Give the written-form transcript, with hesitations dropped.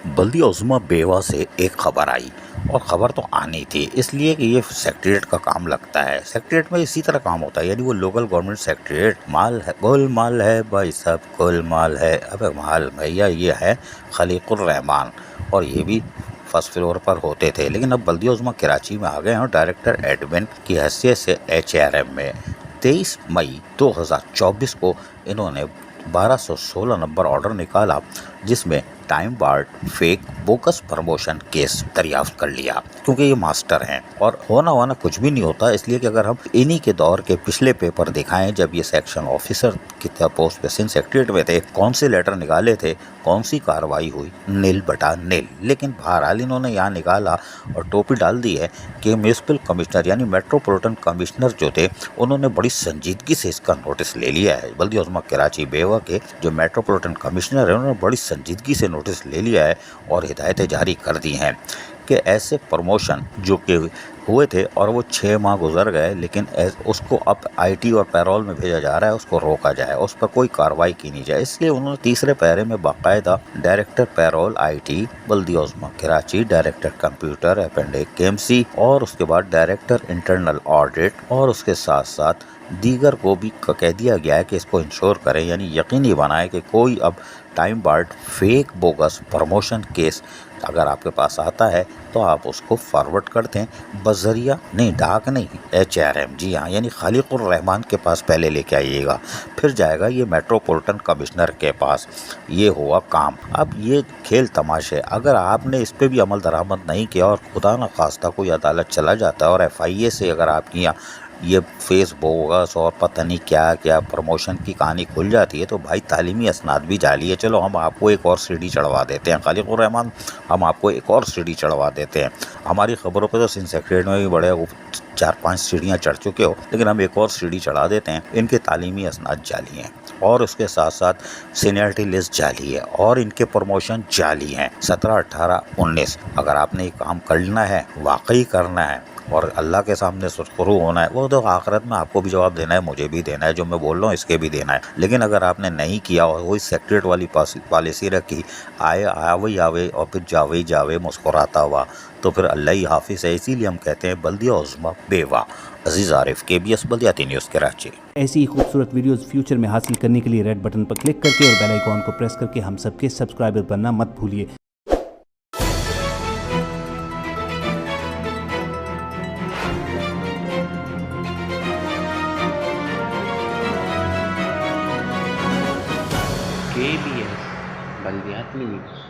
बल्दिया उज़्मा बेवा से एक खबर आई और ख़बर तो आनी थी इसलिए कि ये सेक्रेटेरिएट का काम लगता है। सेक्रेटेरिएट में इसी तरह काम होता है, यानी वो लोकल गवर्नमेंट सेक्रेटेरिएट माल है, गोलमाल है भाई साहब, गोलमाल है। अबे माल भैया ये है खलीकुर रहमान और ये भी फर्स्ट फ्लोर पर होते थे, लेकिन अब बल्दिया उज़्मा कराची में आ गए हैं और डायरेक्टर एडमिन की हैसियत से HRM में 23 मई 2024 को इन्होंने 1216 नंबर ऑर्डर निकाला, जिसमें time barred fake bogus promotion case दरियाफ्त कर लिया, क्योंकि ये मास्टर हैं और होना कुछ भी नहीं होता। इसलिए कि अगर हम इन्हीं के दौर के पिछले पेपर दिखाएं, जब ये सेक्शन ऑफिसर की पोस्ट पे सिंध सेक्रेटेरिएट में थे, कौन से लेटर निकाले थे, कौन सी कार्रवाई हुई, नील बटा नील। लेकिन बहरहाल इन्होंने यहाँ निकाला और टोपी डाल दी है कि म्यूनिसिपल कमिश्नर यानी मेट्रोपॉलिटन कमिश्नर जो थे, उन्होंने बड़ी संजीदगी से इसका नोटिस ले लिया है। बल्दिया उज़्मा कराची बेवा के जो मेट्रोपॉलिटन कमिश्नर है, उन्होंने बड़ी संजीदगी से नोटिस ले लिया है और हिदायतें जारी कर दी हैं कि ऐसे प्रमोशन जो कि हुए थे और वो 6 माह गुजर गए, लेकिन उसको अब IT और पैरोल में भेजा जा रहा है, उसको रोका जाए, उस पर कोई कार्रवाई की नहीं जाए। इसलिए उन्होंने तीसरे पैरे में बाकायदा डायरेक्टर पैरोल IT बल्दिया उज़्मा कराची, डायरेक्टर कंप्यूटर अपेंडिक KMC और उसके बाद डायरेक्टर इंटरनल ऑडिट और उसके साथ साथ दीगर को भी कह दिया गया है कि इसको इंश्योर करें, यानी यकीनी बनाएं कि कोई अब time barred fake bogus promotion case अगर आपके पास आता है तो आप उसको फॉरवर्ड कर दें, बजरिया नहीं, डाक नहीं, HRM, जी हाँ, यानी खलीकुर रहमान के पास पहले लेके आइएगा, फिर जाएगा ये मेट्रोपॉलिटन कमिश्नर के पास। ये हुआ काम। अब ये खेल तमाशे, अगर आपने इस पर भी अमल दरामद नहीं किया और खुदा न खास्ता कोई अदालत चला जाता है और FIA से अगर आपकी ये फेस बोगस और पता नहीं क्या क्या प्रमोशन की कहानी खुल जाती है, तो भाई तालीमी असनाद भी जाली है। चलो हम आपको एक और सीढ़ी चढ़वा देते हैं, खलीकुर रहमान, हम आपको एक और सीढ़ी चढ़वा देते हैं। हमारी खबरों पे तो सिंध सेक्रेटेरिएट में भी बड़े 4-5 सीढ़ियाँ चढ़ चुके हो, लेकिन हम एक और सीढ़ी चढ़ा देते हैं। इनके तालीमी असनाद जाली हैं और उसके साथ साथ सीनियरिटी लिस्ट जाली है और इनके प्रमोशन जाली हैं। 17, 18, 19 अगर आपने ये काम करना है, वाकई करना है और अल्लाह के सामने सुरखरू होना है, वो तो आखिरत में आपको भी जवाब देना है, मुझे भी देना है, जो मैं बोल रहा हूँ इसके भी देना है। लेकिन अगर आपने नहीं किया और वही सेक्रेटेरिएट वाली पॉलिसी रखी, आवे और फिर जावे मुस्कुराता हुआ, तो फिर अल्लाह ही हाफिज़ है। इसीलिए हम कहते हैं बल्दिया उज़्मा बेवा। अजीज़ आरिफ, KBS बल्दियाती न्यूज़ कराची। ऐसी ही खूबसूरत वीडियोस फ्यूचर में हासिल करने के लिए रेड बटन पर क्लिक करके और बेल आइकॉन को प्रेस करके हम सबके सब्सक्राइबर बनना मत भूलिए। KBS बल्दियाती न्यूज़।